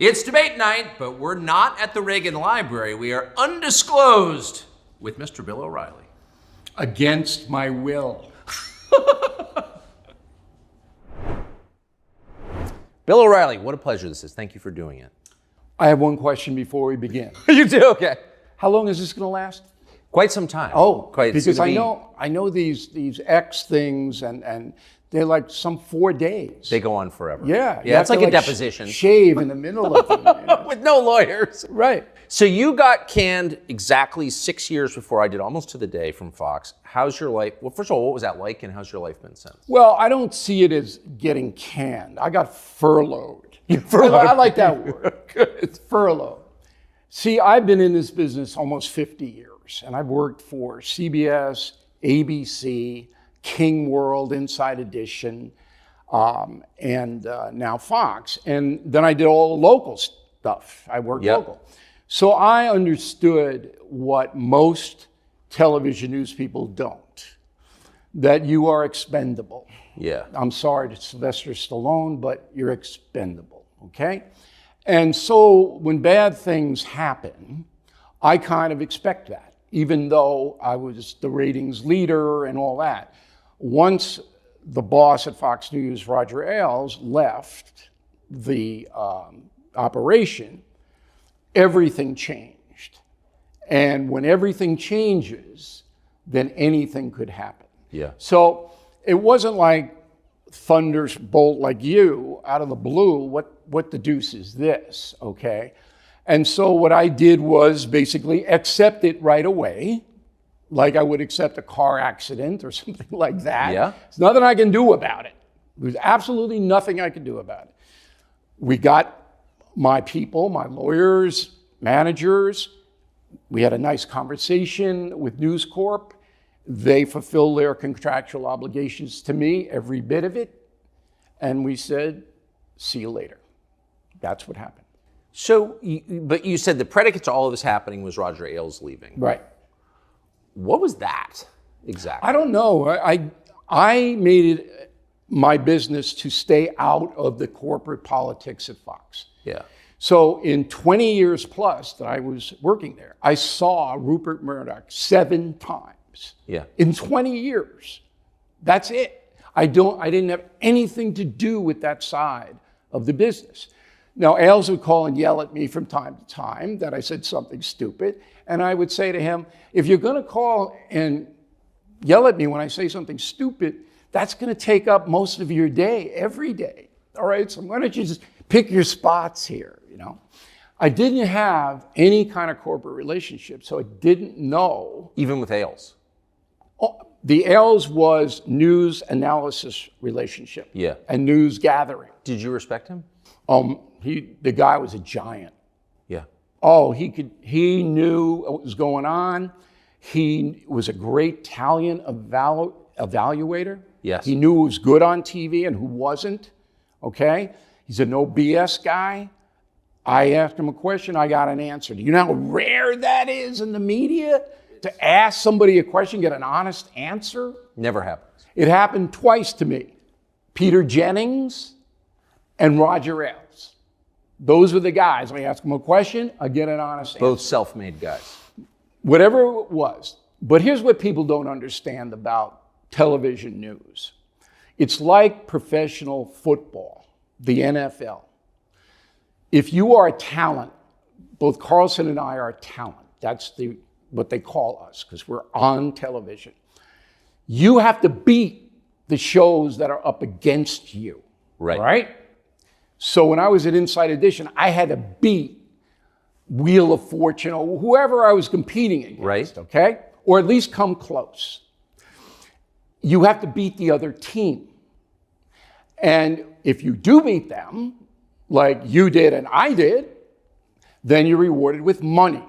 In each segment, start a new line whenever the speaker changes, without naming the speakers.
It's debate night, but we're not at the Reagan Library. We are undisclosed with Mr. Bill O'Reilly.
Against my will.
Bill O'Reilly, what a pleasure this is. Thank you for doing it.
I have one question before we begin.
You do? Okay.
How long is this going to last?
Quite some time.
Oh,
Quite,
because I know these X things and they're like some 4 days.
They go on forever.
Yeah.
Yeah, it's like a deposition.
Shave in the middle of them. You know?
With no lawyers.
Right.
So you got canned exactly 6 years before I did, almost to the day, from Fox. How's your life? Well, first of all, what was that like, and how's your life been since?
Well, I don't see it as getting canned. I got furloughed.
Furloughed.
I like that word. It's furloughed. See, I've been in this business almost 50 years, and I've worked for CBS, ABC, King World, Inside Edition, and now Fox. And then I did all the local stuff. I worked local. So I understood what most television news people don't, that you are expendable.
Yeah.
I'm sorry to Sylvester Stallone, but you're expendable, okay? And so when bad things happen, I kind of expect that, even though I was the ratings leader and all that. Once the boss at Fox News, Roger Ailes, left the operation, everything changed. And when everything changes, then anything could happen.
Yeah.
So it wasn't like thunderbolt like you out of the blue, what the deuce is this, okay? And so what I did was basically accept it right away, like I would accept a car accident or something like that.
Yeah.
There's nothing I can do about it. There's absolutely nothing I can do about it. We got my people, my lawyers, managers. We had a nice conversation with News Corp. They fulfill their contractual obligations to me, every bit of it. And we said, see you later. That's what happened.
So, but you said the predicate to all of this happening was Roger Ailes leaving.
Right.
What was that exactly?
I don't know. I made it my business to stay out of the corporate politics at Fox.
Yeah.
So in 20 years plus that I was working there, I saw Rupert Murdoch 7 times.
Yeah.
In 20 years. That's it. I didn't have anything to do with that side of the business. Now, Ailes would call and yell at me from time to time that I said something stupid. And I would say to him, if you're going to call and yell at me when I say something stupid, that's going to take up most of your day, every day. All right, so why don't you just pick your spots here, you know? I didn't have any kind of corporate relationship, so I didn't know.
Even with Ailes?
The Ailes was news analysis relationship.
Yeah.
And news gathering.
Did you respect him?
The guy was a giant.
Yeah.
Oh, he knew what was going on. He was a great talent evaluator.
Yes.
He knew who was good on TV and who wasn't, okay? He's a no BS guy. I asked him a question, I got an answer. Do you know how rare that is in the media? To ask somebody a question, get an honest answer?
Never happens.
It happened twice to me. Peter Jennings and Roger Ailes. Those were the guys. I ask them a question, I get an honest answer.
Both self-made guys.
Whatever it was. But here's what people don't understand about television news. It's like professional football, the NFL. If you are a talent, both Carlson and I are talent. That's what they call us, because we're on television. You have to beat the shows that are up against you. Right? So when I was at Inside Edition, I had to beat Wheel of Fortune or whoever I was competing against, okay? Or at least come close. You have to beat the other team. And if you do beat them, like you did and I did, then you're rewarded with money.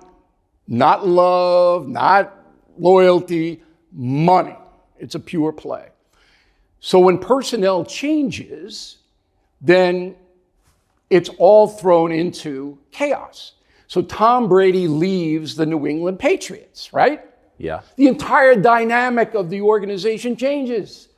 Not love, not loyalty, money. It's a pure play. So when personnel changes, then it's all thrown into chaos. So Tom Brady leaves the New England Patriots, right?
Yeah.
The entire dynamic of the organization changes.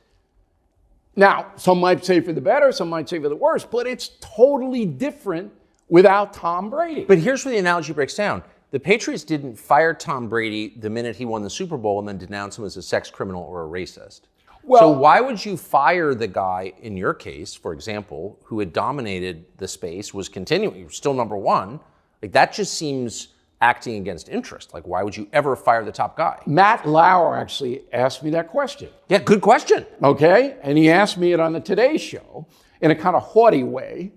Now, some might say for the better, some might say for the worse, but it's totally different without Tom Brady.
But here's where the analogy breaks down. The Patriots didn't fire Tom Brady the minute he won the Super Bowl and then denounce him as a sex criminal or a racist.
Well,
so why would you fire the guy, in your case, for example, who had dominated the space, was continuing, still number one? Like, that just seems acting against interest. Like, why would you ever fire the top guy?
Matt Lauer actually asked me that question.
Yeah, good question.
Okay? And he asked me it on the Today Show in a kind of haughty way.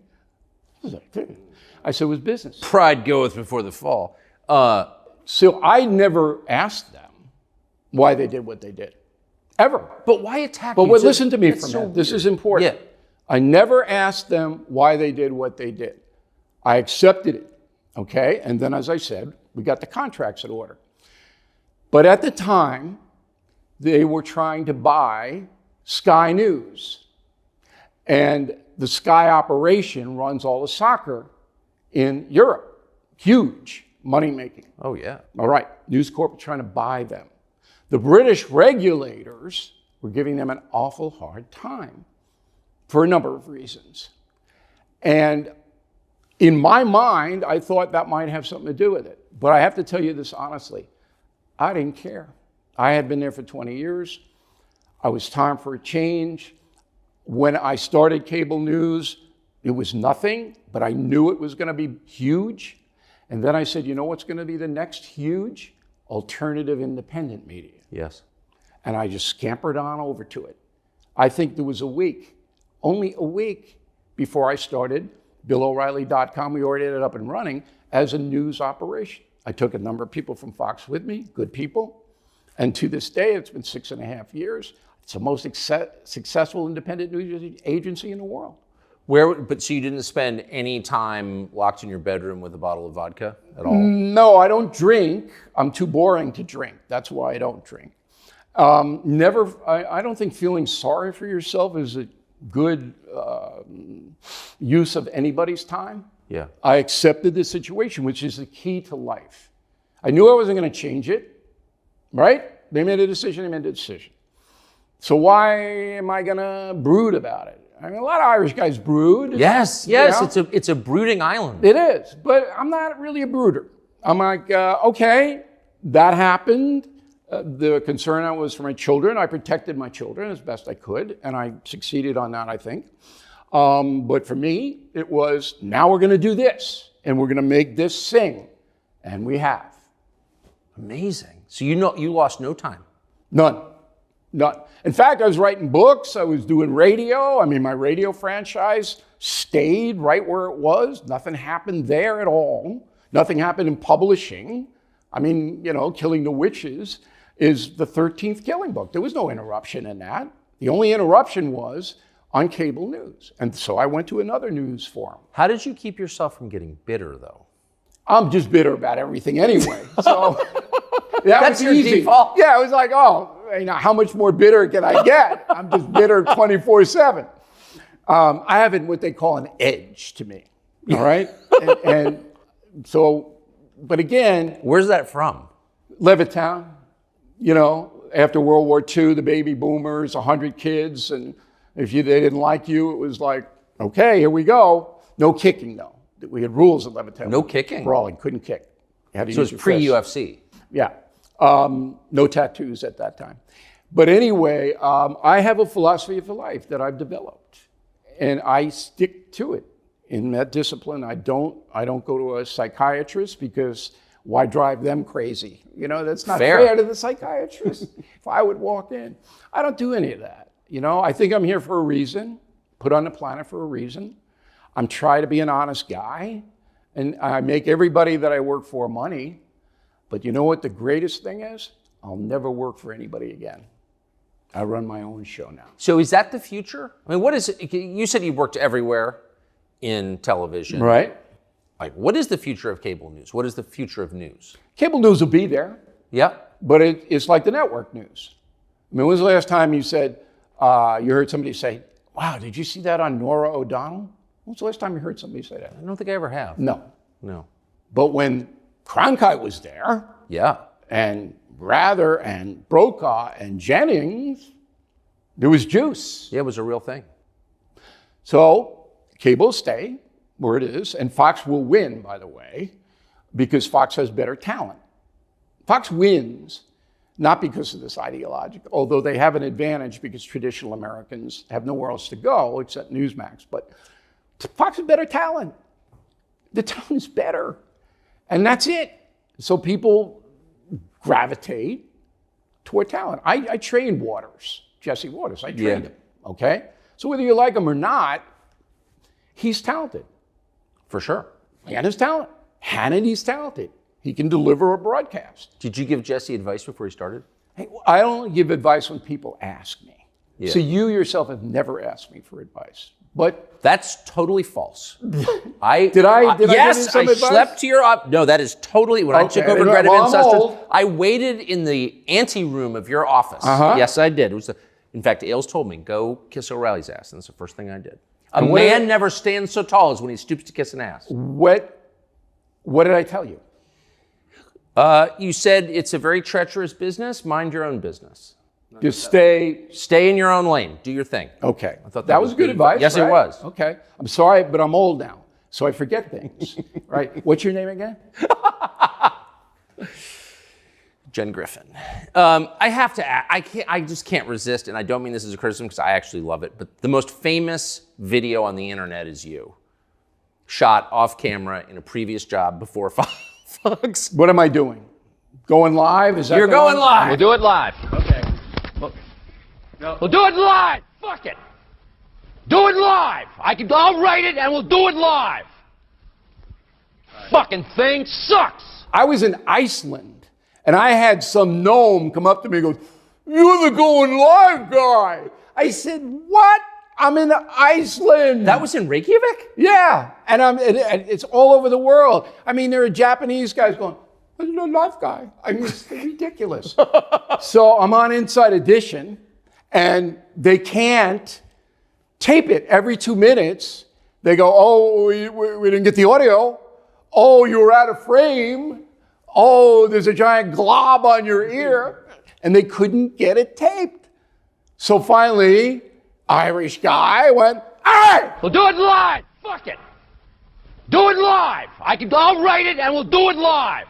I said, it was business.
Pride goeth before the fall.
So I never asked them why they did what they did. Ever.
But why attack
But
you?
listen to me for a minute. This is important.
Yeah.
I never asked them why they did what they did. I accepted it. Okay? And then, as I said, we got the contracts in order. But at the time, they were trying to buy Sky News. And the Sky operation runs all the soccer in Europe. Huge money making.
Oh, yeah.
All right. News Corp was trying to buy them. The British regulators were giving them an awful hard time for a number of reasons. And in my mind, I thought that might have something to do with it. But I have to tell you this honestly, I didn't care. I had been there for 20 years. I was time for a change. When I started cable news, it was nothing, but I knew it was going to be huge. And then I said, you know what's going to be the next huge? Alternative independent media.
Yes.
And I just scampered on over to it. I think there was a week, only a week, before I started BillO'Reilly.com. We already had it up and running as a news operation. I took a number of people from Fox with me, good people. And to this day, it's been 6.5 years. It's the most successful independent news agency in the world.
But so you didn't spend any time locked in your bedroom with a bottle of vodka at all?
No, I don't drink. I'm too boring to drink. That's why I don't drink. I don't think feeling sorry for yourself is a good use of anybody's time.
Yeah.
I accepted the situation, which is the key to life. I knew I wasn't going to change it, right? They made a decision, they made a decision. So why am I going to brood about it? I mean, a lot of Irish guys brood.
Yes, it's a brooding island.
It is, but I'm not really a brooder. I'm like, okay, that happened. The concern was for my children. I protected my children as best I could, and I succeeded on that, I think. But for me, it was, now we're going to do this, and we're going to make this sing, and we have.
Amazing. So you lost no time.
None. In fact, I was writing books. I was doing radio. I mean, my radio franchise stayed right where it was. Nothing happened there at all. Nothing happened in publishing. I mean, Killing the Witches is the 13th Killing book. There was no interruption in that. The only interruption was on cable news. And so I went to another news forum.
How did you keep yourself from getting bitter, though?
I'm just bitter about everything anyway. So
that's your
easy.
Default?
Yeah, I was like, how much more bitter can I get? I'm just bitter 24/7. I have what they call an edge to me, all right? and so, but again.
Where's that from?
Levittown, after World War II, the baby boomers, 100 kids, and if they didn't like you, it was like, okay, here we go. No kicking, though. We had rules at Levittown.
No kicking?
Brawling, couldn't kick. You had to
so
use
it's
your fists.
pre-UFC.
Yeah. No tattoos at that time. But anyway, I have a philosophy of life that I've developed, and I stick to it. In that discipline, I don't go to a psychiatrist because why drive them crazy? That's not fair to the psychiatrist. If I would walk in, I don't do any of that. I think I'm here for a reason, put on the planet for a reason. I'm trying to be an honest guy, and I make everybody that I work for money. But you know what the greatest thing is? I'll never work for anybody again. I run my own show now.
So is that the future? I mean, what is it? You said you worked everywhere in television.
Right.
Like, what is the future of cable news? What is the future of news?
Cable news will be there.
Yeah.
But it's like the network news. I mean, when was the last time you said, you heard somebody say, wow, did you see that on Norah O'Donnell? When was the last time you heard somebody say that?
I don't think I ever have.
No.
But
when Cronkite was there,
yeah,
and Rather and Brokaw and Jennings, there was juice.
Yeah, it was a real thing.
So cable stay, where it is, and Fox will win, by the way, because Fox has better talent. Fox wins not because of this ideological, although they have an advantage because traditional Americans have nowhere else to go except Newsmax. But Fox has better talent. The talent is better. And that's it. So people gravitate toward talent. I trained Jesse Waters. I trained him, okay? So whether you like him or not, he's talented.
For sure.
And his talent. Hannity's talented. He can deliver a broadcast.
Did you give Jesse advice before he started?
Hey, I only give advice when people ask me.
Yeah.
So you yourself have never asked me for advice. But
that's totally false.
did I give you some advice?
Slept to your no, that is totally when I took over Greta Van Susteren, I waited in the ante room of your office. Yes, I did. It was in fact, Ailes told me, go kiss O'Reilly's ass, and that's the first thing I did. A man never stands so tall as when he stoops to kiss an ass.
What did I tell you?
You said it's a very treacherous business. Mind your own business.
Just stay
in your own lane. Do your thing.
Okay. I thought that was good advice.
Yes,
right?
It was.
Okay. I'm sorry, but I'm old now, so I forget things. Right? What's your name again?
Jen Griffin. I have to add, I just can't resist, and I don't mean this as a criticism because I actually love it, but the most famous video on the internet is you. Shot off camera in a previous job before Fox.
What am I doing? Going live? Is that
You're going live.
We'll do it live. Okay. We'll do it live. Fuck it. Do it live. I'll write it and we'll do it live. Fucking thing sucks.
I was in Iceland and I had some gnome come up to me and goes, "You're the going live guy." I said, "What? I'm in Iceland."
That was in Reykjavik?
Yeah, and it's all over the world. I mean, there are Japanese guys going, "I'm the live guy." I mean, it's ridiculous. So I'm on Inside Edition, and they can't tape it every 2 minutes. They go, "Oh, we didn't get the audio. Oh, you were out of frame. Oh, there's a giant glob on your ear." And they couldn't get it taped. So finally, Irish guy went, "All right,
we'll do it live. Fuck it. Do it live. I'll write it and we'll do it live.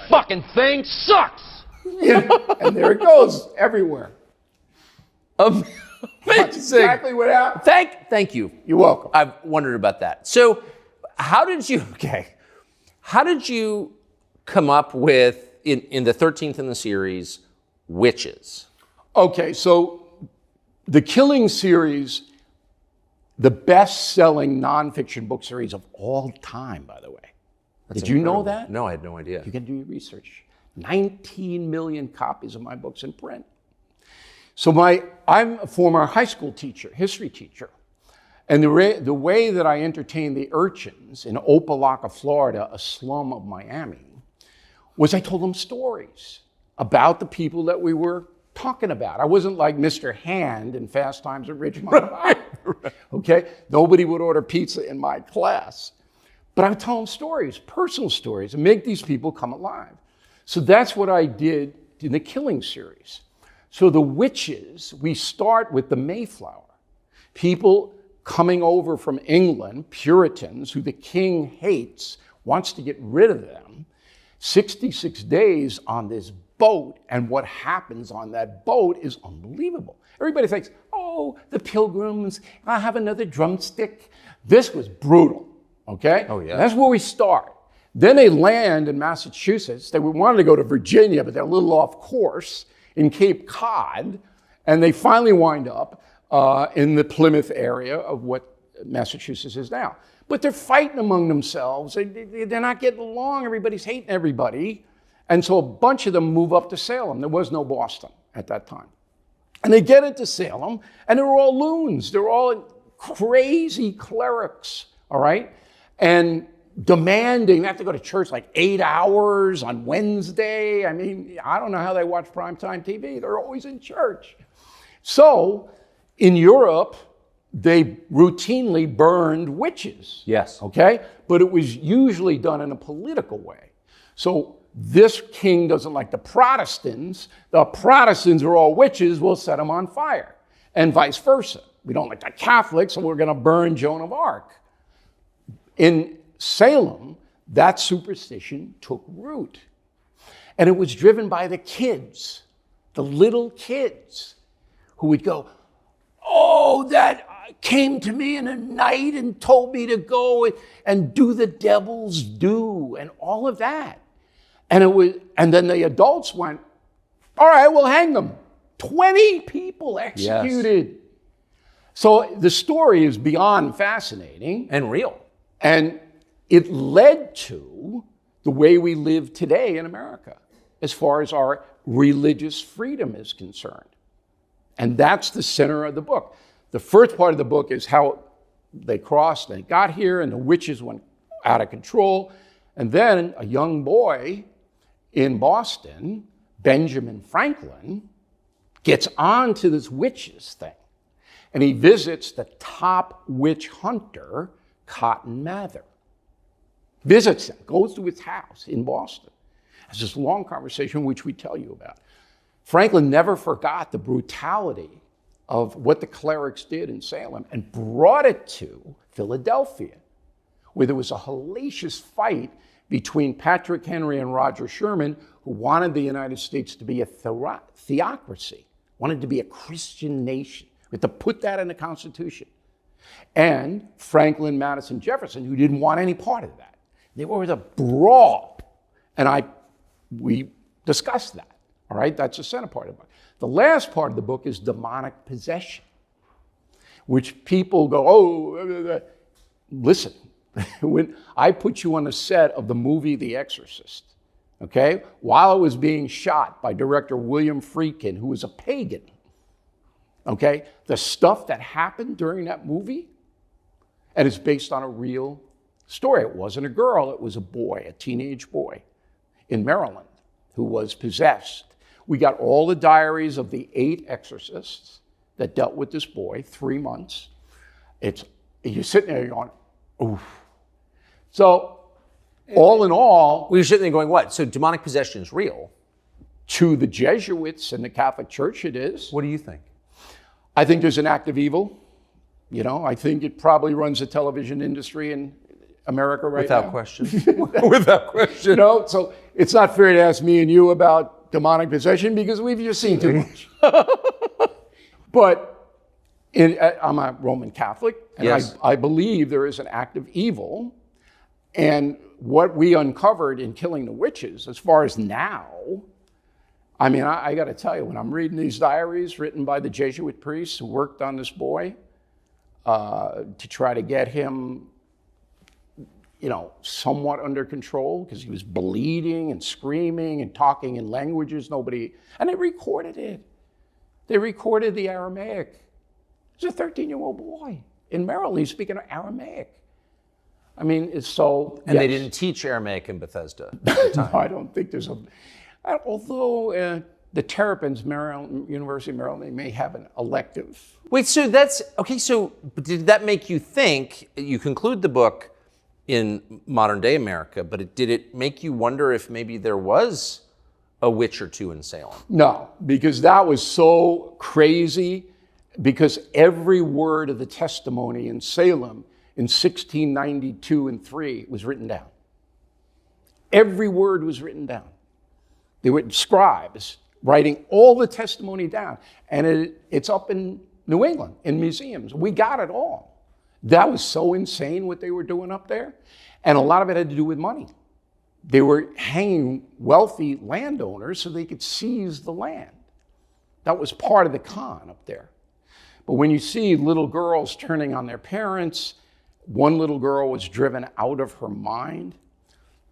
Fucking thing sucks."
Yeah, and there it goes everywhere.
Amazing.
That's exactly what happened.
Thank you.
You're welcome.
I've wondered about that. So how did you come up with, in the 13th in the series, witches?
Okay, so the Killing series, the best-selling nonfiction book series of all time, by the way. Did you know that?
No, I had no idea.
You can do your research. 19 million copies of my books in print. So I'm a former high school teacher, history teacher. And the way that I entertained the urchins in Opelika, Florida, a slum of Miami, was I told them stories about the people that we were talking about. I wasn't like Mr. Hand in Fast Times at Ridgemont High. Okay? Nobody would order pizza in my class. But I would tell them stories, personal stories, and make these people come alive. So that's what I did in the Killing series. So the witches, we start with the Mayflower. People coming over from England, Puritans, who the king hates, wants to get rid of them. 66 days on this boat, and what happens on that boat is unbelievable. Everybody thinks, oh, the Pilgrims, I have another drumstick. This was brutal, okay?
Oh, yeah.
That's where we start. Then they land in Massachusetts. They wanted to go to Virginia, but they're a little off course in Cape Cod, and they finally wind up in the Plymouth area of what Massachusetts is now. But they're fighting among themselves. They're not getting along. Everybody's hating everybody. And so a bunch of them move up to Salem. There was no Boston at that time. And they get into Salem, and they're all loons. They're all crazy clerics, all right? And demanding, they have to go to church like 8 hours on Wednesday. I mean, I don't know how they watch primetime TV. They're always in church. So in Europe, they routinely burned witches.
Yes.
Okay? But it was usually done in a political way. So this king doesn't like the Protestants. The Protestants are all witches. We'll set them on fire. And vice versa. We don't like the Catholics, so we're going to burn Joan of Arc. In Salem, that superstition took root. And it was driven by the kids, the little kids, who would go, oh, that came to me in a night and told me to go and do the devil's due and all of that. And then the adults went, all right, we'll hang them. 20 people executed. Yes. So the story is beyond fascinating.
And real.
And it led to the way we live today in America, as far as our religious freedom is concerned. And that's the center of the book. The first part of the book is how they crossed and got here, and the witches went out of control. And then a young boy in Boston, Benjamin Franklin, gets on to this witches thing. And he visits the top witch hunter, Cotton Mather. Visits him, goes to his house in Boston. Has this long conversation, which we tell you about. Franklin never forgot the brutality of what the clerics did in Salem and brought it to Philadelphia, where there was a hellacious fight between Patrick Henry and Roger Sherman, who wanted the United States to be a theocracy, wanted to be a Christian nation. We had to put that in the Constitution. And Franklin, Madison, Jefferson, who didn't want any part of that. There was a brawl. And we discussed that. All right, that's the center part of the book. The last part of the book is demonic possession, which people go, oh, listen, when I put you on the set of the movie The Exorcist, okay, while it was being shot by director William Friedkin, who was a pagan, okay, the stuff that happened during that movie, and it's based on a real story. It wasn't a girl, it was a boy, a teenage boy in Maryland who was possessed. We got all the diaries of the 8 exorcists that dealt with this boy, 3 months. You're sitting there going, oof. So, all in all...
Well, you're sitting there going, what? So demonic possession is real?
To the Jesuits and the Catholic Church, it is.
What do you think?
I think there's an act of evil. You know, I think it probably runs the television industry in America right now.
Without question. Without question.
You know, so it's not fair to ask me and you about demonic possession because we've just seen too much. But I'm a Roman Catholic, and yes. I believe there is an act of evil. And what we uncovered in killing the witches, as far as now, I mean, I got to tell you, when I'm reading these diaries written by the Jesuit priests who worked on this boy to try to get him, you know, somewhat under control because he was bleeding and screaming and talking in languages and they recorded it. They recorded the Aramaic. He's a 13-year-old boy in Maryland. He's speaking Aramaic. I mean, it's so...
And yes. They didn't teach Aramaic in Bethesda at the time.
No, I don't think there's although the Terrapins, University of Maryland, they may have an elective.
Wait, so that's... Okay, so did that make you think... You conclude the book in modern-day America, but did it make you wonder if maybe there was a witch or two in Salem?
No, because that was so crazy, because every word of the testimony in Salem in 1692 and 3 was written down. Every word was written down. They were scribes writing all the testimony down, and it's up in New England in museums. We got it all. That was so insane what they were doing up there. And a lot of it had to do with money. They were hanging wealthy landowners so they could seize the land. That was part of the con up there. But when you see little girls turning on their parents, one little girl was driven out of her mind.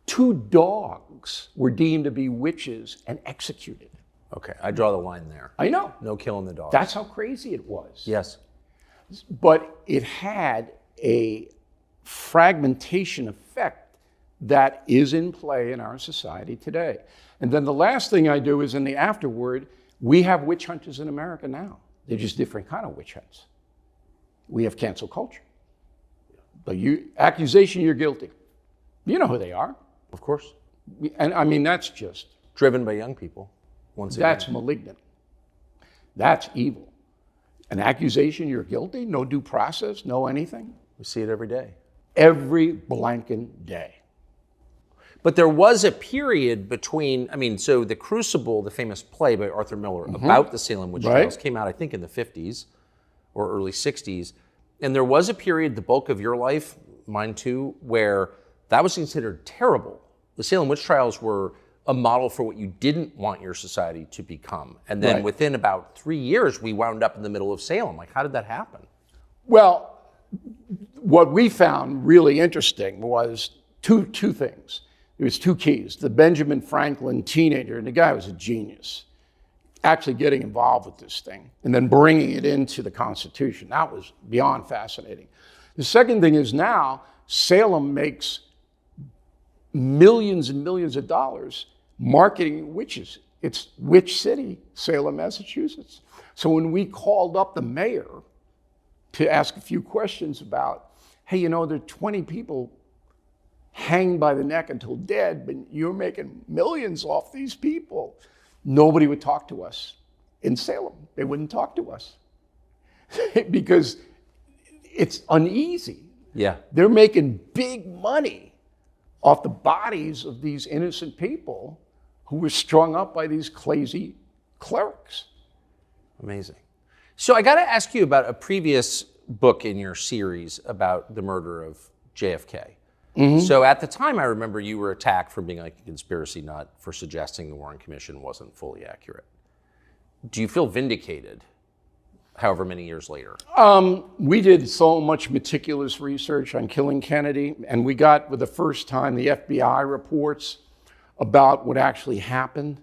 2 dogs were deemed to be witches and executed.
Okay, I draw the line there.
I know.
No killing the dogs.
That's how crazy it was.
Yes.
But it had a fragmentation effect that is in play in our society today. And then the last thing I do is in the afterword, we have witch hunters in America now. They're just different kind of witch hunts. We have cancel culture. The accusation, you're guilty. You know who they are.
Of course.
And I mean, that's just...
Driven by young people, once again.
That's malignant. That's evil. An accusation, you're guilty, no due process, no anything.
We see it every day.
every blanking day.
But there was a period between, I mean, so The Crucible, the famous play by Arthur Miller about the Salem witch trials, came out, I think, in the 50s or early 60s. And there was a period, the bulk of your life, mine too, where that was considered terrible. The Salem witch trials were a model for what you didn't want your society to become. And then within about 3 years, we wound up in the middle of Salem. Like, how did that happen?
Well, what we found really interesting was two things. There was two keys. The Benjamin Franklin teenager, and the guy was a genius, actually getting involved with this thing and then bringing it into the Constitution. That was beyond fascinating. The second thing is now Salem makes millions and millions of dollars marketing witches. It's Witch City, Salem, Massachusetts. So when we called up the mayor to ask a few questions about, hey, you know, there are 20 people hanged by the neck until dead, but you're making millions off these people. Nobody would talk to us in Salem. They wouldn't talk to us because it's uneasy.
Yeah.
They're making big money off the bodies of these innocent people who were strung up by these crazy clerics.
Amazing. So I got to ask you about a previous book in your series about the murder of JFK. So at the time, I remember you were attacked for being like a conspiracy nut for suggesting the Warren Commission wasn't fully accurate. Do you feel vindicated, however many years later?
We did so much meticulous research on killing Kennedy, and we got, for the first time, the FBI reports about what actually happened.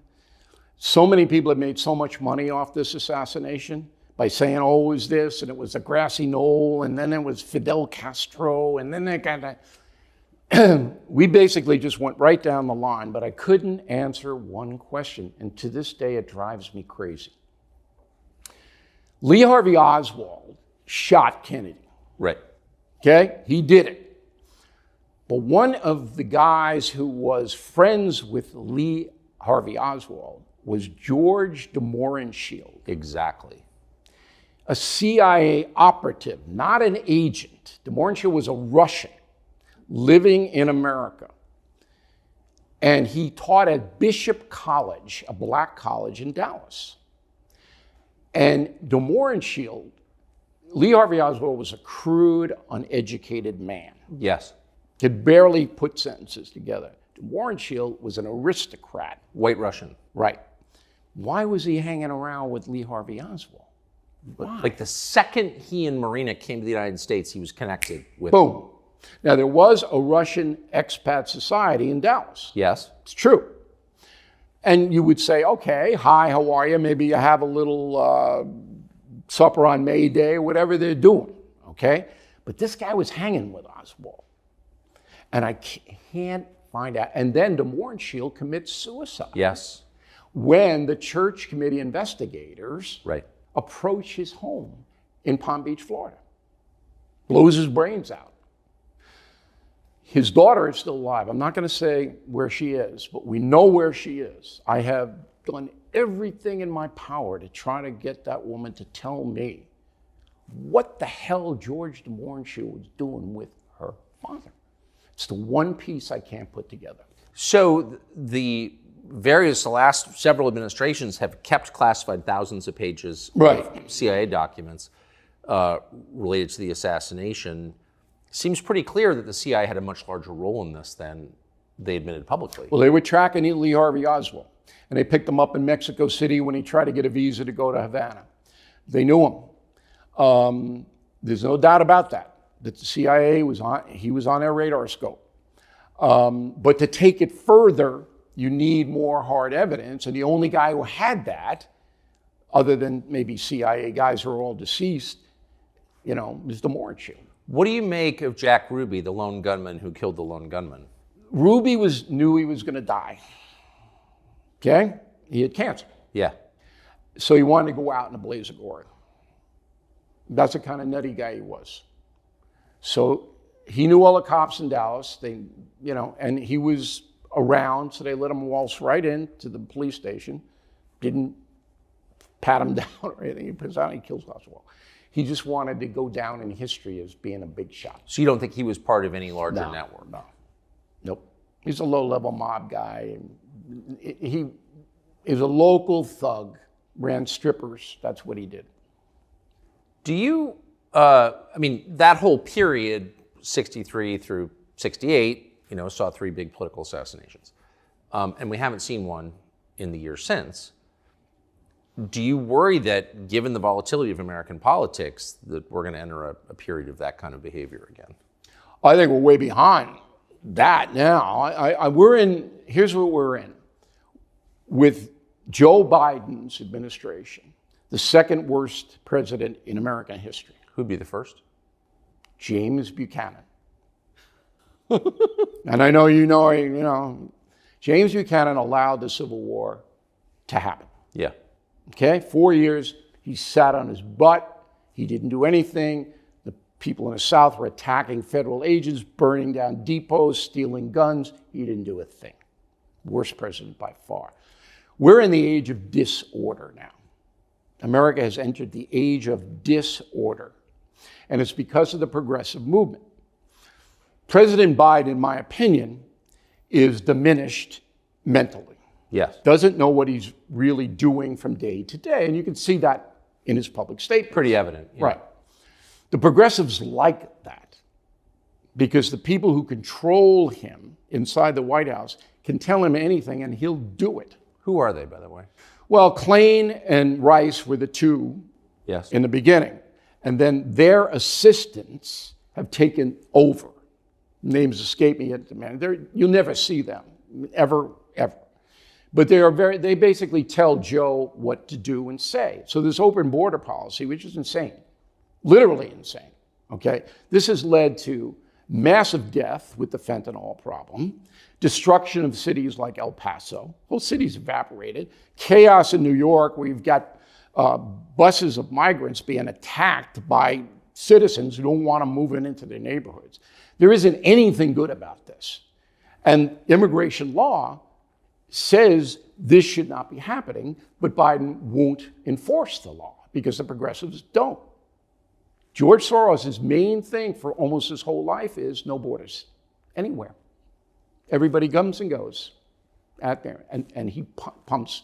So many people have made so much money off this assassination by saying, oh, it was this, and it was a grassy knoll, and then it was Fidel Castro, and then they got that. We basically just went right down the line, but I couldn't answer one question, and to this day it drives me crazy. Lee Harvey Oswald shot Kennedy.
Right.
Okay? He did it. But one of the guys who was friends with Lee Harvey Oswald was George de Mohrenschildt.
Exactly.
A CIA operative, not an agent. De Mohrenschildt was a Russian living in America. And he taught at Bishop College, a black college in Dallas. And de Mohrenschildt, Lee Harvey Oswald was a crude, uneducated man.
Yes.
Could barely put sentences together. De Mohrenschildt was an aristocrat.
White Russian.
Right. Why was he hanging around with Lee Harvey Oswald? Why?
Like the second he and Marina came to the United States, he was connected with...
Boom. Now, there was a Russian expat society in Dallas.
Yes.
It's true. And you would say, okay, hi, how are you? Maybe you have a little supper on May Day, whatever they're doing, okay? But this guy was hanging with Oswald. And I can't find out. And then de Mohrenschildt commits suicide.
Yes.
When the church committee investigators
Right.
approach his home in Palm Beach, Florida. Blows his brains out. His daughter is still alive. I'm not going to say where she is, but we know where she is. I have done everything in my power to try to get that woman to tell me what the hell George de Mohrenschildt was doing with her father. It's the one piece I can't put together.
So the last several administrations have kept classified thousands of pages of CIA documents related to the assassination. Seems pretty clear that the CIA had a much larger role in this than they admitted publicly.
Well, they were tracking Lee Harvey Oswald, and they picked him up in Mexico City when he tried to get a visa to go to Havana. They knew him. There's no doubt about that the CIA was on their radar scope. But to take it further, you need more hard evidence, and the only guy who had that, other than maybe CIA guys who are all deceased, is de Mohrenschildt.
What do you make of Jack Ruby, the lone gunman who killed the lone gunman?
Ruby knew he was going to die. Okay? He had cancer.
Yeah.
So he wanted to go out in a blaze of glory. That's the kind of nutty guy he was. So he knew all the cops in Dallas. And he was around, so they let him waltz right into the police station. Didn't pat him down or anything. He puts out and he kills Oswald. He just wanted to go down in history as being a big shot.
So you don't think he was part of any larger network?
No. Nope. He's a low-level mob guy. He is a local thug, ran strippers. That's what he did.
Do you, I mean, that whole period, 63 through 68, saw 3 big political assassinations. And we haven't seen one in the years since. Do you worry that, given the volatility of American politics, that we're going to enter a period of that kind of behavior again?
I think we're way behind that now. Here's what we're in. With Joe Biden's administration, the second worst president in American history.
Who'd be the first?
James Buchanan. And I know James Buchanan allowed the Civil War to happen.
Yeah.
Okay, 4 years, he sat on his butt. He didn't do anything. The people in the South were attacking federal agents, burning down depots, stealing guns. He didn't do a thing. Worst president by far. We're in the age of disorder now. America has entered the age of disorder. And it's because of the progressive movement. President Biden, in my opinion, is diminished mentally.
Yes.
Doesn't know what he's really doing from day to day. And you can see that in his public statement.
Pretty evident. Yeah.
Right. The progressives like that because the people who control him inside the White House can tell him anything and he'll do it.
Who are they, by the way?
Well, Klain and Rice were the two in the beginning. And then their assistants have taken over. Names escape me at the man. You'll never see them, ever. But they basically tell Joe what to do and say. So this open border policy, which is insane, literally insane, okay? This has led to massive death with the fentanyl problem, destruction of cities like El Paso, whole cities evaporated, chaos in New York where you've got buses of migrants being attacked by citizens who don't want to move into their neighborhoods. There isn't anything good about this. And immigration law says this should not be happening, but Biden won't enforce the law because the progressives don't. George Soros' main thing for almost his whole life is no borders anywhere. Everybody comes and goes out there, and he pumps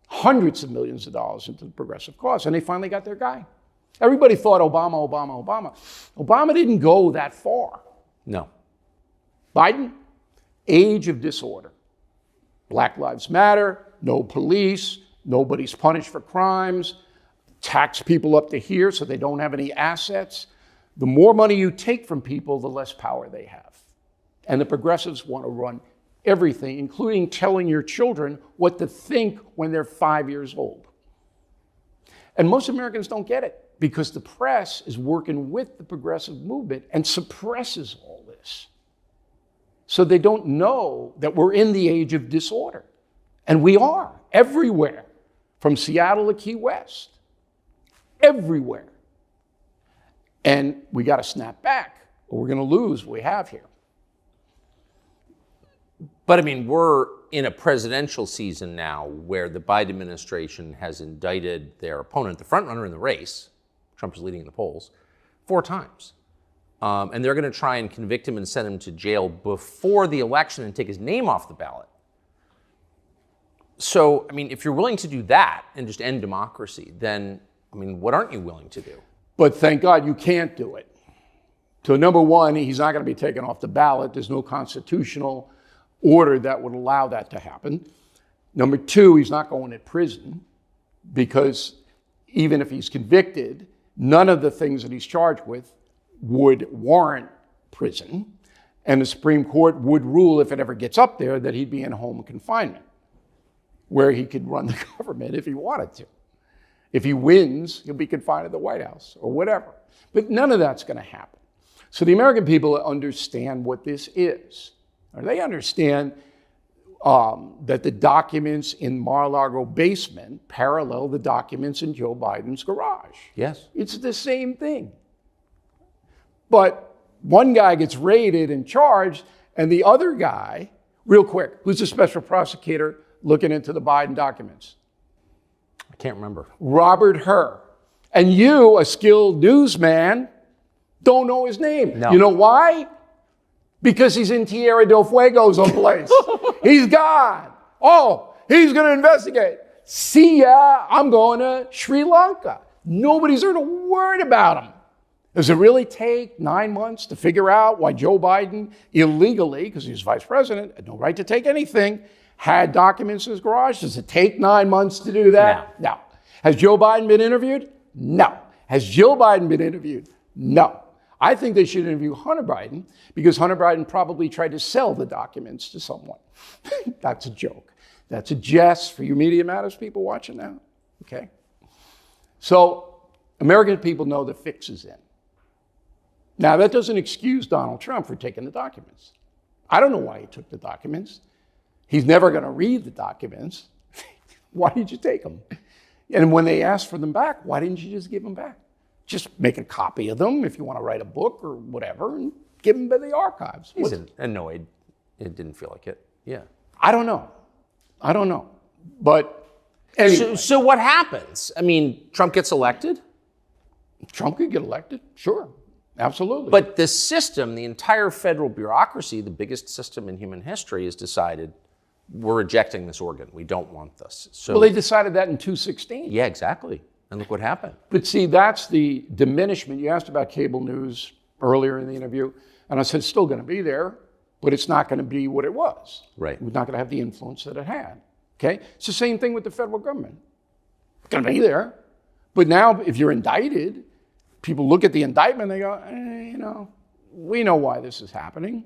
hundreds of millions of dollars into the progressive cause, and they finally got their guy. Everybody thought Obama. Obama didn't go that far.
No.
Biden, age of disorder. Black Lives Matter, no police, nobody's punished for crimes, tax people up to here so they don't have any assets. The more money you take from people, the less power they have. And the progressives want to run everything, including telling your children what to think when they're 5 years old. And most Americans don't get it because the press is working with the progressive movement and suppresses all this. So they don't know that we're in the age of disorder. And we are, everywhere, from Seattle to Key West, everywhere. And we got to snap back, or we're going to lose what we have here.
But I mean, we're in a presidential season now where the Biden administration has indicted their opponent, the frontrunner in the race, Trump is leading in the polls, 4 times. And they're going to try and convict him and send him to jail before the election and take his name off the ballot. So, I mean, if you're willing to do that and just end democracy, then, I mean, what aren't you willing to do?
But thank God you can't do it. So number one, he's not going to be taken off the ballot. There's no constitutional order that would allow that to happen. Number two, he's not going to prison because even if he's convicted, none of the things that he's charged with would warrant prison, and the Supreme Court would rule, if it ever gets up there, that he'd be in home confinement, where he could run the government if he wanted to. If he wins, he'll be confined to the White House or whatever. But none of that's going to happen. So the American people understand what this is. Or they understand that the documents in Mar-a-Lago basement parallel the documents in Joe Biden's garage.
Yes.
It's the same thing. But one guy gets raided and charged, and the other guy, real quick, who's the special prosecutor looking into the Biden documents?
I can't remember.
Robert Hur. And you, a skilled newsman, don't know his name.
No.
You know why? Because he's in Tierra del Fuego someplace. He's gone. Oh, he's going to investigate. See ya, I'm going to Sri Lanka. Nobody's heard a word about him. Does it really take 9 months to figure out why Joe Biden illegally, because he was vice president, had no right to take anything, had documents in his garage? Does it take 9 months to do that? No. Has Joe Biden been interviewed? No. Has Jill Biden been interviewed? No. I think they should interview Hunter Biden because Hunter Biden probably tried to sell the documents to someone. That's a joke. That's a jest for you Media Matters people watching now. Okay? So American people know the fix is in. Now, that doesn't excuse Donald Trump for taking the documents. I don't know why he took the documents. He's never going to read the documents. Why did you take them? And when they asked for them back, why didn't you just give them back? Just make a copy of them if you want to write a book or whatever and give them to the archives.
He's annoyed. It didn't feel like it. Yeah.
I don't know. But anyway.
So what happens? I mean, Trump gets elected?
Trump could get elected, sure. Absolutely.
But the system, the entire federal bureaucracy, the biggest system in human history, has decided we're rejecting this organ. We don't want this. So,
well, they decided that in 2016.
Yeah, exactly. And look what happened.
But see, that's the diminishment. You asked about cable news earlier in the interview, and I said it's still going to be there, but it's not going to be what it was.
Right.
It's not going to have the influence that it had. Okay? It's the same thing with the federal government. It's going to be there. But now, if you're indicted, people look at the indictment and they go, we know why this is happening.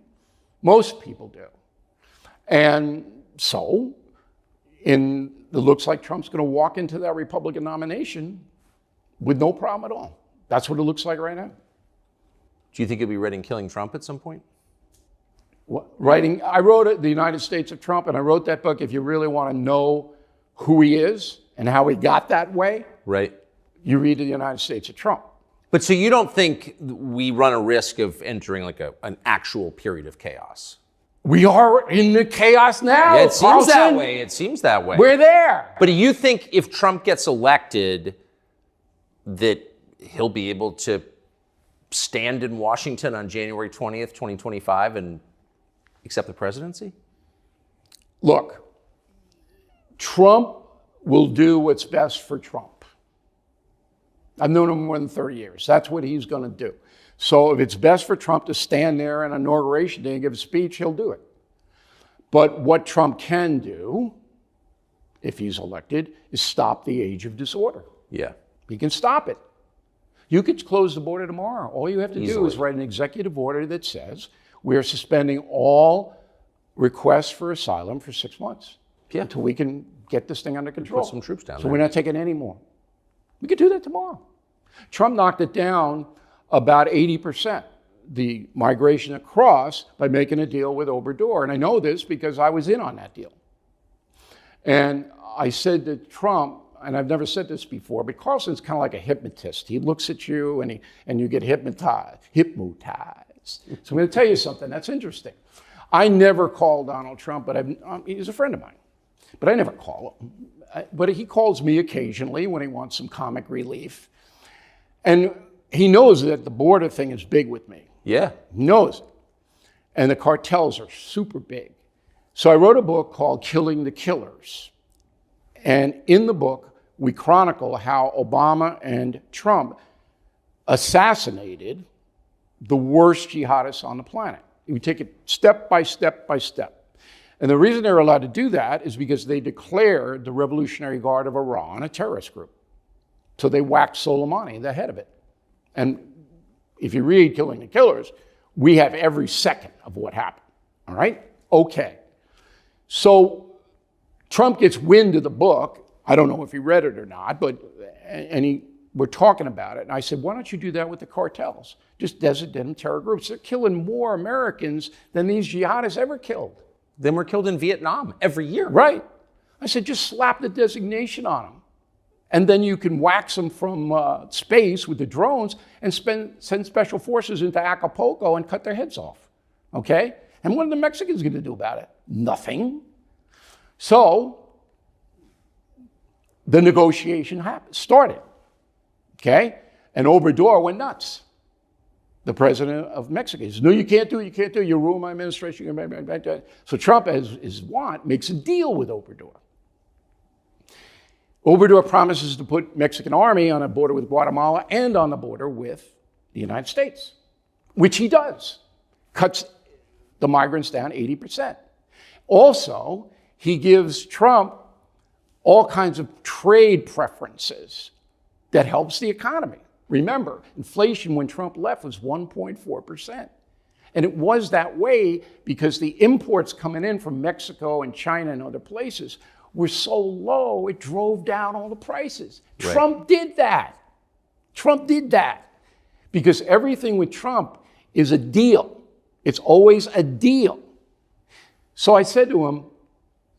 Most people do. And so, it looks like Trump's going to walk into that Republican nomination with no problem at all. That's what it looks like right now.
Do you think he'll be writing Killing Trump at some point?
I wrote it, The United States of Trump, and I wrote that book if you really want to know who he is and how he got that way.
Right.
You read The United States of Trump.
But so you don't think we run a risk of entering like an actual period of chaos?
We are in the chaos now.
Yeah, it seems that way. It seems that way.
We're there.
But do you think if Trump gets elected that he'll be able to stand in Washington on January 20th, 2025 and accept the presidency?
Look, Trump will do what's best for Trump. I've known him more than 30 years. That's what he's going to do. So if it's best for Trump to stand there on Inauguration Day and give a speech, he'll do it. But what Trump can do, if he's elected, is stop the age of disorder.
Yeah.
He can stop it. You could close the border tomorrow. All you have to do is write an executive order that says we are suspending all requests for asylum for 6 months until we can get this thing under control.
Put some troops down
so
there.
We're not taking any more. We could do that tomorrow. Trump knocked it down about 80%, the migration across, by making a deal with Obrador. And I know this because I was in on that deal. And I said to Trump, and I've never said this before, but Carlson's kind of like a hypnotist. He looks at you and you get hypnotized. So I'm going to tell you something that's interesting. I never call Donald Trump, but he's a friend of mine. But I never call him. But he calls me occasionally when he wants some comic relief. And he knows that the border thing is big with me.
Yeah.
He knows it. And the cartels are super big. So I wrote a book called Killing the Killers. And in the book, we chronicle how Obama and Trump assassinated the worst jihadists on the planet. We take it step by step by step. And the reason they're allowed to do that is because they declared the Revolutionary Guard of Iran a terrorist group. So they whacked Soleimani, the head of it. And if you read Killing the Killers, we have every second of what happened. All right? Okay. So Trump gets wind of the book. I don't know if he read it or not, but we're talking about it. And I said, why don't you do that with the cartels? Just designate them terror groups. They're killing more Americans than these jihadists ever killed.
Then we're killed in Vietnam every year.
Right. I said, just slap the designation on them. And then you can wax them from space with the drones and send special forces into Acapulco and cut their heads off. Okay? And what are the Mexicans going to do about it? Nothing. So the negotiation started. okay? And Obrador went nuts. The president of Mexico. He says, no, you can't do it, you ruin my administration. So Trump, as his want, makes a deal with Obrador. Obrador promises to put Mexican army on a border with Guatemala and on the border with the United States, which he does. Cuts the migrants down 80%. Also, he gives Trump all kinds of trade preferences that helps the economy. Remember, inflation when Trump left was 1.4%. And it was that way because the imports coming in from Mexico and China and other places were so low, it drove down all the prices. Right. Trump did that. Trump did that. Because everything with Trump is a deal. It's always a deal. So I said to him,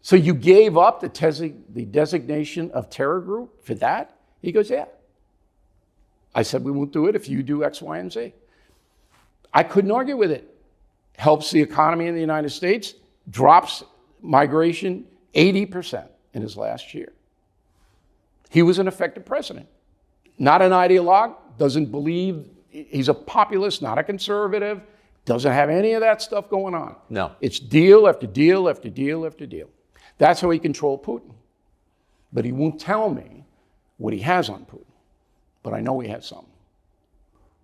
so you gave up the designation of terror group for that? He goes, yeah. I said, we won't do it if you do X, Y, and Z. I couldn't argue with it. Helps the economy in the United States, drops migration 80% in his last year. He was an effective president. Not an ideologue, doesn't believe, he's a populist, not a conservative, doesn't have any of that stuff going on.
No.
It's deal after deal after deal after deal. That's how he controlled Putin. But he won't tell me what he has on Putin. But I know he has some.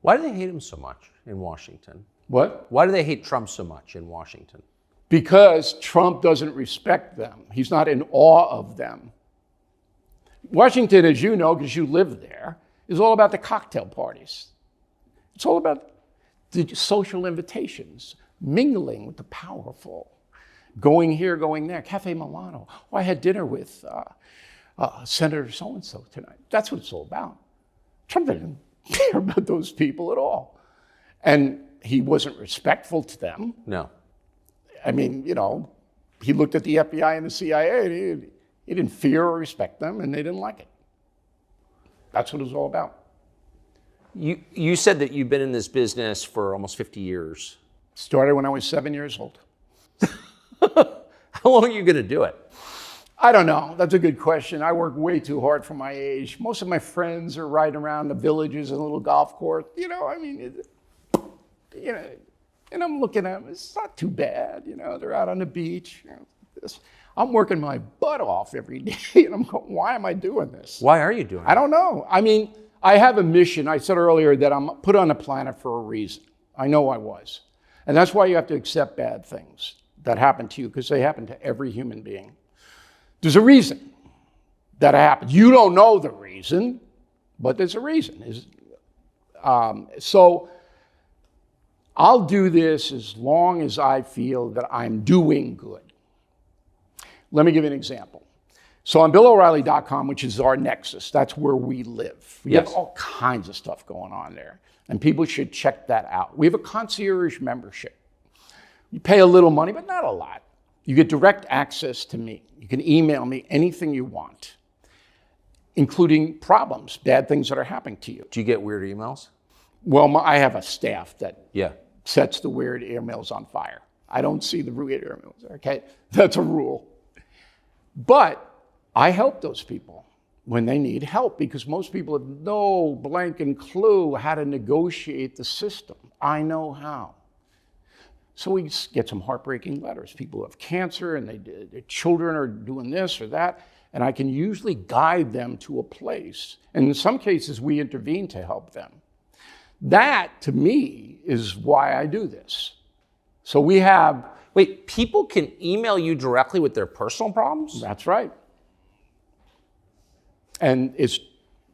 Why do they hate him so much in Washington?
What?
Why do they hate Trump so much in Washington?
Because Trump doesn't respect them. He's not in awe of them. Washington, as you know, because you live there, is all about the cocktail parties. It's all about the social invitations, mingling with the powerful, going here, going there, Cafe Milano. Oh, I had dinner with Senator so-and-so tonight. That's what it's all about. Trump didn't care about those people at all. And he wasn't respectful to them.
No.
I mean, you know, he looked at the FBI and the CIA, and he didn't fear or respect them, and they didn't like it. That's what it was all about.
You said that you've been in this business for almost 50 years.
Started when I was 7 years old.
How long are you going to do it?
I don't know. That's a good question. I work way too hard for my age. Most of my friends are riding around the villages and little golf course. You know, I mean, you know, and I'm looking at them. It's not too bad. You know, they're out on the beach. You know, I'm working my butt off every day, and I'm going, why am I doing this?
Why are you doing it?
I don't know. I mean, I have a mission. I said earlier that I'm put on the planet for a reason. I know I was. And that's why you have to accept bad things that happen to you, because they happen to every human being. There's a reason that it happens. You don't know the reason, but there's a reason. So I'll do this as long as I feel that I'm doing good. Let me give you an example. So on BillO'Reilly.com, which is our nexus, that's where we live. We have all kinds of stuff going on there, and people should check that out. We have a concierge membership. You pay a little money, but not a lot. You get direct access to me. You can email me anything you want, including problems, bad things that are happening to you.
Do you get weird emails?
Well, I have a staff that
Yeah.
sets the weird emails on fire. I don't see the weird emails, okay? That's a rule. But I help those people when they need help, because most people have no blanking clue how to negotiate the system. I know how. So we get some heartbreaking letters. People who have cancer and their children are doing this or that, and I can usually guide them to a place. And in some cases, we intervene to help them. That, to me, is why I do this. So we have...
Wait, people can email you directly with their personal problems?
That's right. And it's...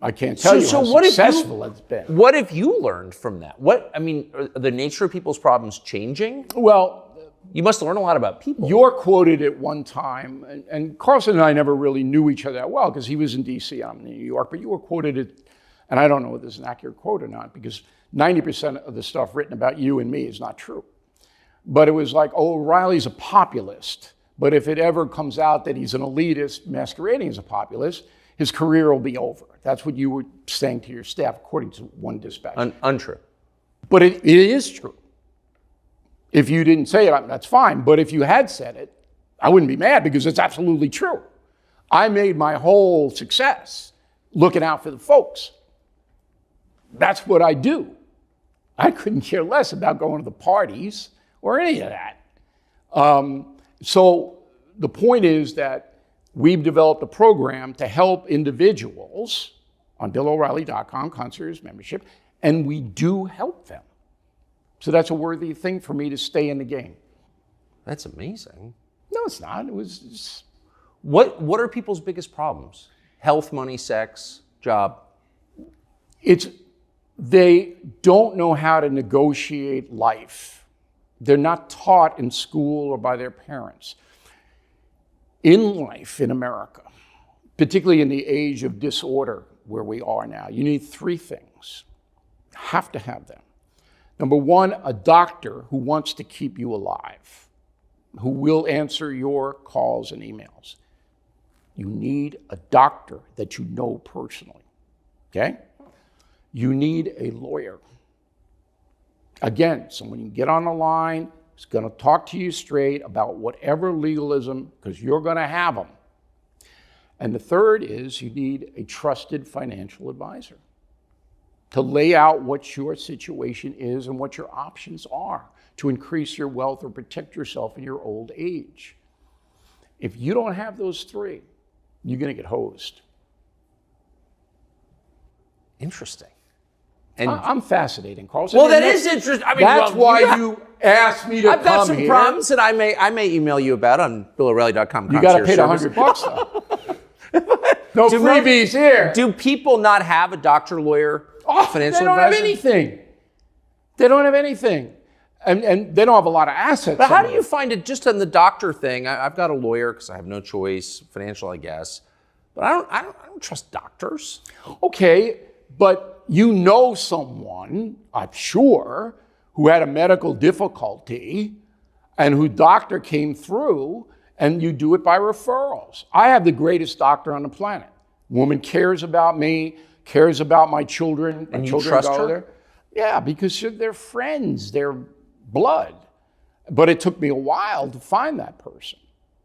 I can't tell you how successful it's been.
What have you learned from that? Are the nature of people's problems changing?
Well,
you must learn a lot about people.
You're quoted at one time, and Carlson and I never really knew each other that well because he was in D.C. and I'm in New York, but you were quoted at, and I don't know whether this is an accurate quote or not, because 90% of the stuff written about you and me is not true. But it was like, oh, O'Reilly's a populist, but if it ever comes out that he's an elitist masquerading as a populist, his career will be over. That's what you were saying to your staff, according to one dispatch.
Untrue.
But it is true. If you didn't say it, that's fine. But if you had said it, I wouldn't be mad, because it's absolutely true. I made my whole success looking out for the folks. that's what I do. I couldn't care less about going to the parties or any of that. So the point is that we've developed a program to help individuals on BillO'Reilly.com, concierge membership, and we do help them. So that's a worthy thing for me to stay in the game.
That's amazing.
No, it's not. It was just...
What are people's biggest problems? Health, money, sex, job?
They don't know how to negotiate life. They're not taught in school or by their parents. In life in America, particularly in the age of disorder where we are now, you need three things. You have to have them. Number one, a doctor who wants to keep you alive, who will answer your calls and emails. You need a doctor that you know personally, okay? You need a lawyer. Again, someone you can get on the line who's going to talk to you straight about whatever legalism, because you're going to have them. And the third is you need a trusted financial advisor to lay out what your situation is and what your options are to increase your wealth or protect yourself in your old age. If you don't have those three, you're going to get hosed.
Interesting. And
I'm fascinating, Carlson.
well, that is interesting. I mean,
that's
well,
why you asked me to
I've got
come
some
here.
problems that I may email you about on BillO'Reilly.com.
You got to pay the $100 though. No freebies here.
Do people not have a doctor, lawyer, financial
they don't
advisor?
have anything. They don't have anything. And they don't have a lot of assets.
But how do you find it just on the doctor thing? I've got a lawyer because I have no choice, financial, I guess. But I don't trust doctors.
Okay, but you know someone, I'm sure, who had a medical difficulty and whose doctor came through, and you do it by referrals. I have the greatest doctor on the planet. Woman cares about me, cares about my children.
And
my
you
children
trust
go
her?
there. Yeah, because they're friends, they're blood. But it took me a while to find that person.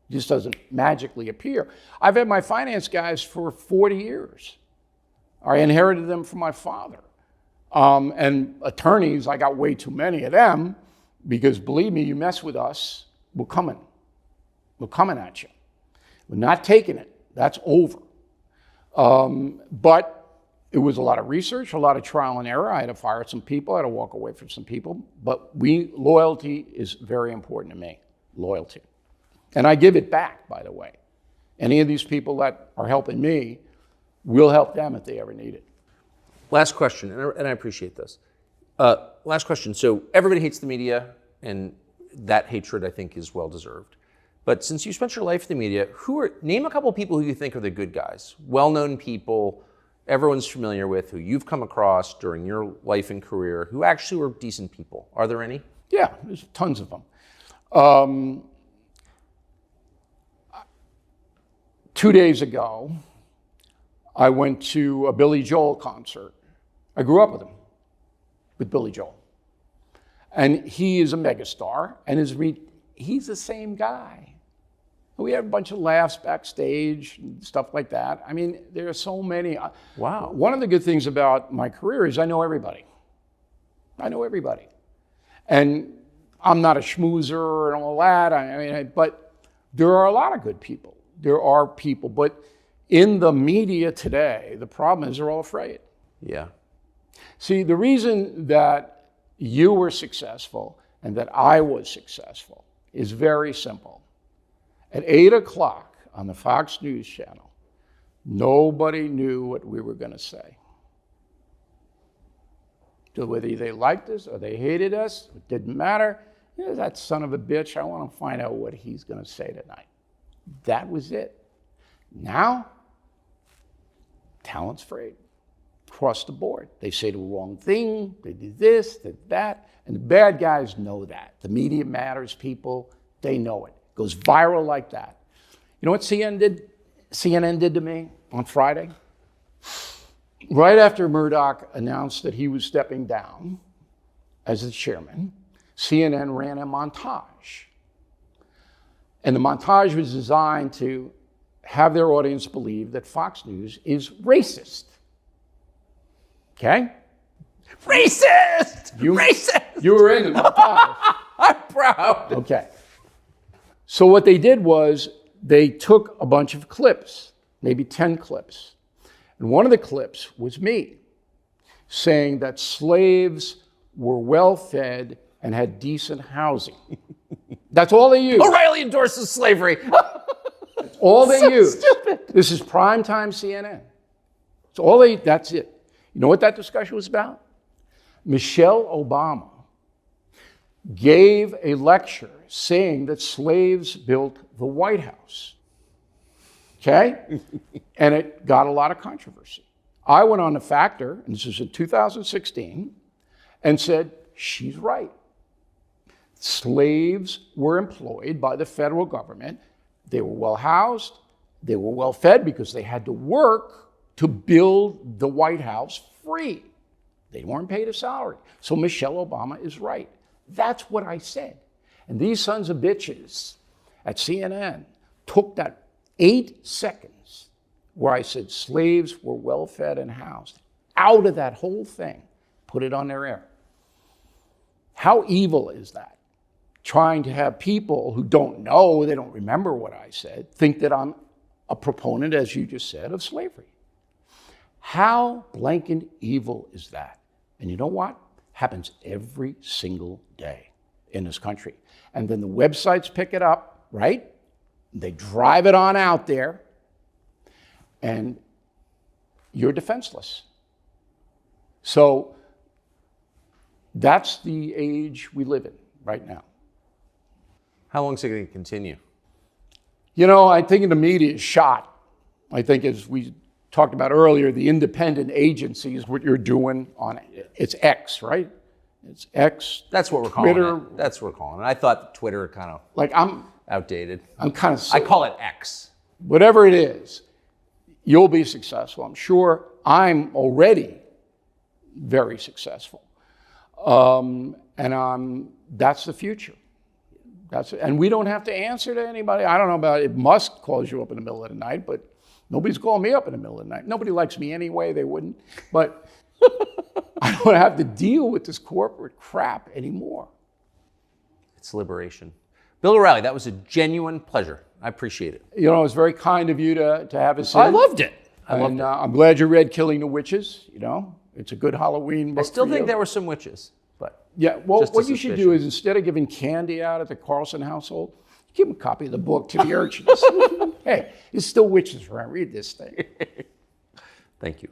It just doesn't magically appear. I've had my finance guys for 40 years. I inherited them from my father. And attorneys, I got way too many of them because believe me, you mess with us, we're coming. We're coming at you. We're not taking it. That's over. But it was a lot of research, a lot of trial and error. I had to fire some people. I had to walk away from some people. But loyalty is very important to me. Loyalty. And I give it back, by the way. Any of these people that are helping me, we'll help them if they ever need it.
Last question, and I appreciate this. Last question. So everybody hates the media, and that hatred, I think, is well-deserved. But since you spent your life in the media, name a couple of people who you think are the good guys, well-known people, everyone's familiar with, who you've come across during your life and career, who actually were decent people. Are there any?
Yeah, there's tons of them. 2 days ago, I went to a Billy Joel concert. I grew up with Billy Joel. And he is a megastar, and he's the same guy. We had a bunch of laughs backstage and stuff like that. I mean, there are so many.
Wow.
One of the good things about my career is I know everybody. I know everybody. And I'm not a schmoozer and all that, but there are a lot of good people. There are people, but in the media today, the problem is they're all afraid.
Yeah.
See, the reason that you were successful and that I was successful is very simple. At 8 o'clock on the Fox News channel, nobody knew what we were going to say. So whether they liked us or they hated us, it didn't matter. That son of a bitch, I want to find out what he's going to say tonight. That was it. Now, talent's afraid. Across the board. They say the wrong thing, they do this, they do that, and the bad guys know that. The media matters, people, they know it. It goes viral like that. You know what CNN did to me on Friday? Right after Murdoch announced that he was stepping down as the chairman, CNN ran a montage. And the montage was designed to have their audience believe that Fox News is racist. Okay?
Racist! Racist!
You were in it.
I'm proud.
Okay. So what they did was they took a bunch of clips, maybe 10 clips. And one of the clips was me saying that slaves were well-fed and had decent housing. That's all they used.
O'Reilly endorses slavery.
All they
So
used.
stupid.
This is primetime CNN. That's it. You know what that discussion was about? Michelle Obama gave a lecture saying that slaves built the White House. Okay? And it got a lot of controversy. I went on to Factor, and this was in 2016, and said, she's right. Slaves were employed by the federal government. They were well housed. They were well fed because they had to work to build the White House free. They weren't paid a salary. So Michelle Obama is right. That's what I said. And these sons of bitches at CNN took that 8 seconds where I said slaves were well fed and housed out of that whole thing, put it on their air. How evil is that? Trying to have people who don't know, they don't remember what I said, think that I'm a proponent, as you just said, of slavery. How blanket evil is that? And you know what? Happens every single day in this country. And then the websites pick it up, right? They drive it on out there, and you're defenseless. So that's the age we live in right now.
How long is it going to continue?
You know, I think the media is shot. I think, as we talked about earlier, the independent agencies, what you're doing on it. It's X, right? It's X.
That's what we're calling
Twitter.
it. That's what we're calling it. I thought Twitter kind of
Like I'm
outdated.
kind of
I call it X.
whatever it is, you'll be successful. I'm sure I'm already very successful. That's the future. And we don't have to answer to anybody. I don't know about if Musk calls you up in the middle of the night, but nobody's calling me up in the middle of the night. Nobody likes me anyway, they wouldn't. But I don't have to deal with this corporate crap anymore.
It's liberation. Bill O'Reilly, that was a genuine pleasure. I appreciate it.
You know, it's very kind of you to have us in.
I loved it.
I'm glad you read Killing the Witches. You know, it's a good Halloween book.
I still
for
think
you.
there were some witches, but
Yeah, well,
just a
what you should do
suspicion.
is instead of giving candy out at the Carlson household, give them a copy of the book to the urchins. Hey, there's still witches around. Read this thing.
Thank you.